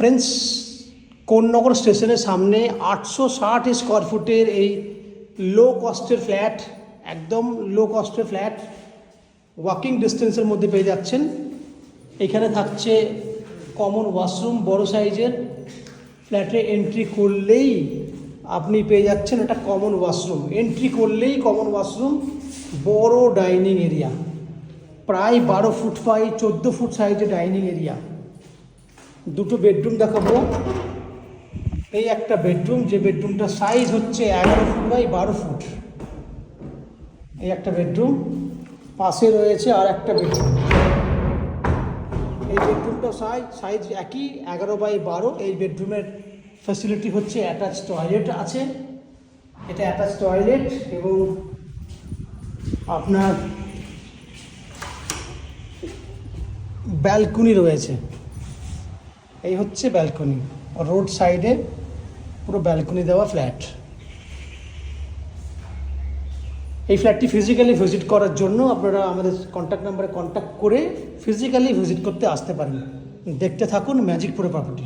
Friends, Konnagar স্টেশনের সামনে 860 square ফুটের এই লো কস্টের ফ্ল্যাট, একদম লো কস্টের ফ্ল্যাট ওয়াকিং ডিস্টেন্সের মধ্যে পেয়ে যাচ্ছেন। এখানে থাকছে কমন ওয়াশরুম, বড় সাইজের। ফ্ল্যাটে এন্ট্রি করলেই আপনি পেয়ে যাচ্ছেন একটা কমন ওয়াশরুম, এন্ট্রি করলেই কমন ওয়াশরুম, বড় ডাইনিং এরিয়া, প্রায় 12 ফুট বাই 14 ফুট সাইজের ডাইনিং এরিয়া। দুটো বেডরুম দেখাবো। এই একটা বেডরুম, যে বেডরুমটা সাইজ হচ্ছে 11 ফুট বাই 12 ফুট। এই একটা বেডরুম, পাশে রয়েছে আর একটা বেডরুম। এই বেডরুমটা সাইজ একই, 11 বাই 12। এই বেডরুমের ফ্যাসিলিটি হচ্ছে অ্যাটাচ টয়লেট আছে, এটা অ্যাটাচ টয়লেট এবং আপনার ব্যালকনি রয়েছে। এই হচ্ছে ব্যালকনি, রোড সাইডে পুরো ব্যালকনি দেওয়া ফ্ল্যাট। এই ফ্ল্যাটটি ফিজিক্যালি ভিজিট করার জন্য আপনারা আমাদের কন্ট্যাক্ট নাম্বারে কন্ট্যাক্ট করে ফিজিক্যালি ভিজিট করতে আসতে পারেন। দেখতে থাকুন ম্যাজিকপুরে প্রপার্টি।